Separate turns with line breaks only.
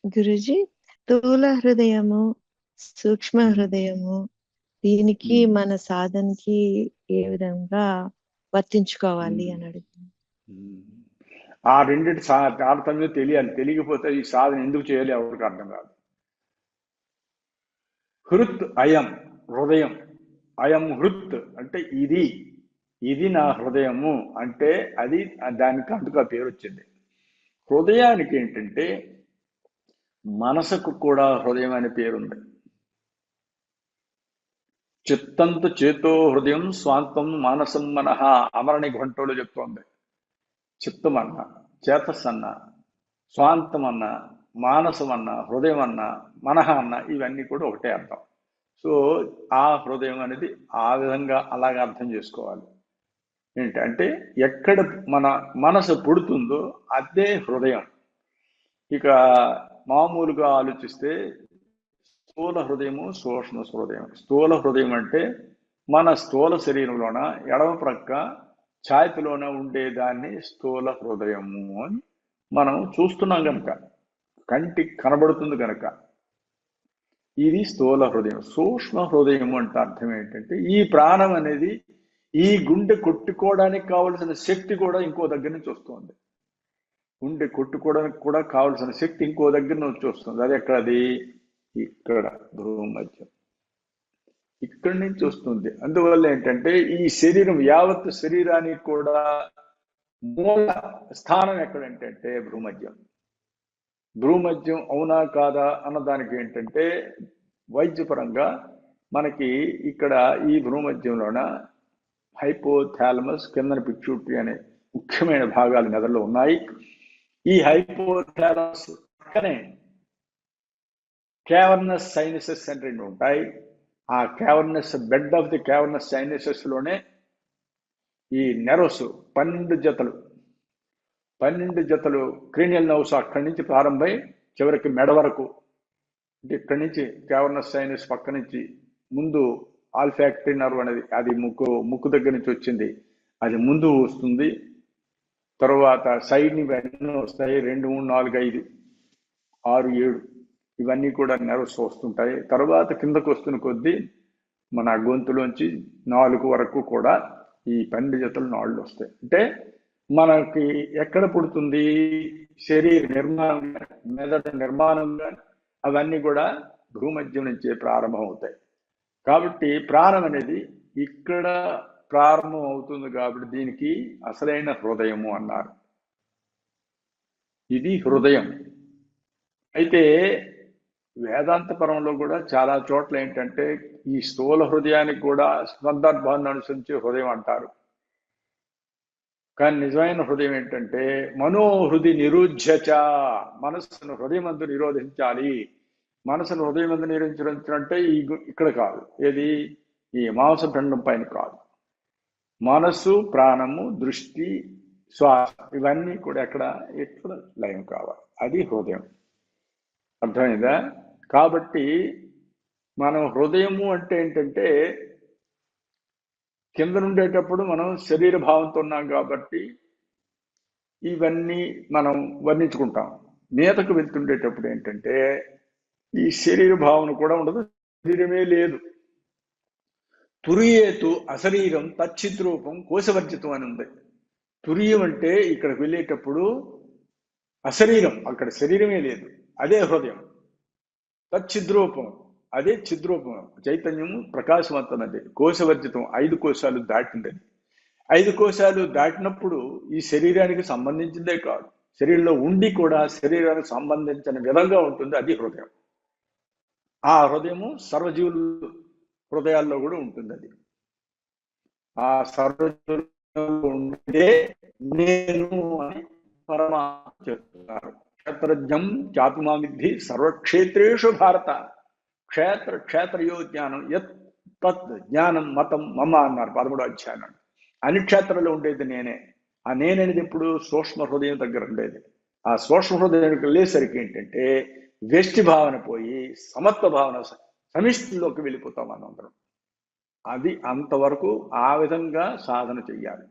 గురుజీ, స్థూల హృదయము, సూక్ష్మ హృదయము, దీనికి మన సాధనకి ఏ విధంగా వర్తించుకోవాలి అని అడుగుతుంది.
ఆ రెండింటి తారతమ్యం తెలియాలి. తెలియకపోతే ఈ సాధన ఎందుకు చేయాలి ఎవరికి అర్థం కాదు. హృత్ అయం హృదయం, అయం హృత్ అంటే ఇది నా హృదయము అంటే అది దానికి అందుకు ఆ పేరు వచ్చింది. హృదయానికి ఏంటంటే మనసుకు కూడా హృదయం అనే పేరుంది. చిత్తంతు చేతో హృదయం స్వాంతం మానసం మనహ అమరణి ఘంటోలు చెప్తోంది. చిత్తం అన్న, చేతస్ అన్న, స్వాంతం అన్న, మానసం అన్న, హృదయం అన్న, మనహ అన్న ఇవన్నీ కూడా ఒకటే అర్థం. సో ఆ హృదయం అనేది ఆ విధంగా అలాగే అర్థం చేసుకోవాలి. ఏంటంటే ఎక్కడ మన మనసు పుడుతుందో అదే హృదయం. ఇక మామూలుగా ఆలోచిస్తే స్థూల హృదయము, సూక్ష్మ హృదయం. స్థూల హృదయం అంటే మన స్థూల శరీరంలోన ఎడమ ప్రక్క ఛాతిలోన ఉండేదాన్ని స్థూల హృదయము అని మనం చూస్తున్నాం కనుక, కంటికి కనబడుతుంది కనుక ఇది స్థూల హృదయం. సూక్ష్మ హృదయం అంటే అర్థం ఏంటంటే ఈ ప్రాణం అనేది ఈ గుండె కొట్టుకోవడానికి కావలసిన శక్తి కూడా ఇంకో దగ్గర నుంచి వస్తుంది. గుండె కొట్టుకోవడానికి కూడా కావలసిన శక్తి ఇంకో దగ్గర నుంచి వస్తుంది. అది ఎక్కడది? ఇక్కడ భూమధ్యం, ఇక్కడి నుంచి వస్తుంది. అందువల్ల ఏంటంటే ఈ శరీరం యావత్ శరీరానికి కూడా మూల స్థానం ఎక్కడంటే భూమధ్యం. భూమధ్యం అవునా కాదా అన్నదానికి ఏంటంటే వైద్యపరంగా మనకి ఇక్కడ ఈ భూమధ్యంలోన హైపోథాలమస్, కిందన పిట్యూటరీ అనే ముఖ్యమైన భాగాలు మెదడులో ఉన్నాయి. ఈ హైపోథాలమస్ పక్కనే క్యావర్నస్ సైనసెస్ అని రెండు ఉంటాయి. ఆ క్యావర్నస్, బెడ్ ఆఫ్ ది క్యావర్నస్ సైనసెస్ లోనే ఈ నెర్వ్స్ 12 జతలు క్రీనియల్ నర్వ్స్ అక్కడి నుంచి ప్రారంభమై చివరికి మెడ వరకు, అంటే ఇక్కడి నుంచి క్యావర్నస్ సైనస్ పక్క నుంచి ముందు ఆల్ఫాక్టరీ నర్వ్ అనేది అది ముక్కు దగ్గర నుంచి వచ్చింది, అది ముందు వస్తుంది. తర్వాత సైడ్ ని ఇవన్నీ వస్తాయి, 2, 3, 4, 5, 6, 7 ఇవన్నీ కూడా నెర్వ్స్ వస్తుంటాయి. తర్వాత కిందకు వస్తున్న కొద్దీ మన గొంతులోంచి 4 వరకు కూడా ఈ 12 జతలు నాళ్ళు వస్తాయి. అంటే మనకి ఎక్కడ పుడుతుంది? శరీర నిర్మాణం, మెదడు నిర్మాణంగా అవన్నీ కూడా భూమధ్యం నుంచే ప్రారంభం అవుతాయి. కాబట్టి ప్రాణం అనేది ఇక్కడ ప్రారంభం అవుతుంది. కాబట్టి దీనికి అసలైన హృదయము అన్నారు. ఇది హృదయం. అయితే వేదాంత పరంలో కూడా చాలా చోట్ల ఏంటంటే ఈ స్థూల హృదయానికి కూడా సందర్భాన్ని అనుసరించి హృదయం అంటారు. కానీ నిజమైన హృదయం ఏంటంటే మనోహృది నిరుధ్యచ, మనస్సును హృదయమందు నిరోధించాలి. మనసును హృదయమందు నిరోధించాలంటే ఇక్కడ కాదు, ఏది ఈ మాంసపిండం పైన కాదు. మనస్సు, ప్రాణము, దృష్టి, శ్వాస ఇవన్నీ కూడా ఎక్కడ లయం కావాలి. అది హృదయం. అర్థమైందా? కాబట్టి మనం హృదయము అంటే ఏంటంటే కింద నుండేటప్పుడు మనం శరీర భావంతో ఉన్నాం కాబట్టి ఇవన్నీ మనం వర్ణించుకుంటాం. మీదకు వెళ్తుండేటప్పుడు ఏంటంటే ఈ శరీర భావన కూడా ఉండదు, శరీరమే లేదు. తురియేతు అశరీరం తచ్చిద్రూపం కోశవర్జితం అని ఉంది. తురియం అంటే ఇక్కడికి వెళ్ళేటప్పుడు అశరీరం, అక్కడ శరీరమే లేదు, అదే హృదయం. తచ్చిద్రూపం, అదే చిద్రూపం, చైతన్యము ప్రకాశవంతమైనది. కోశవర్జితం, 5 కోశాలు దాటింది. 5 కోశాలు దాటినప్పుడు ఈ శరీరానికి సంబంధించిందే కాదు, శరీరంలో ఉండి కూడా శరీరానికి సంబంధించిన విధంగా ఉంటుంది. అది హృదయం. ఆ హృదయము సర్వజీవులు హృదయాల్లో కూడా ఉంటుంది. అది ఆ సర్వజీవుల్లో ఉండే నేను అని పరమాత్మ చెప్తున్నారు. క్షేత్రజ్ఞం చాపిమావిద్ధి సర్వక్షేత్రేషు భారత, క్షేత్రయో జ్ఞానం యత్ తత్ జ్ఞానం మతం మమ అన్నారు 13వ అధ్యాయం. అన్ని క్షేత్రంలో ఉండేది నేనే. ఆ నేననేది ఇప్పుడు సూక్ష్మ హృదయం దగ్గర ఉండేది. ఆ సూక్ష్మ హృదయానికి వెళ్ళేసరికి ఏంటంటే వ్యష్టి భావన పోయి సమత్వ భావన, సమిష్టిలోకి వెళ్ళిపోతాం మనందరం. అది అంతవరకు ఆ విధంగా సాధన చెయ్యాలి.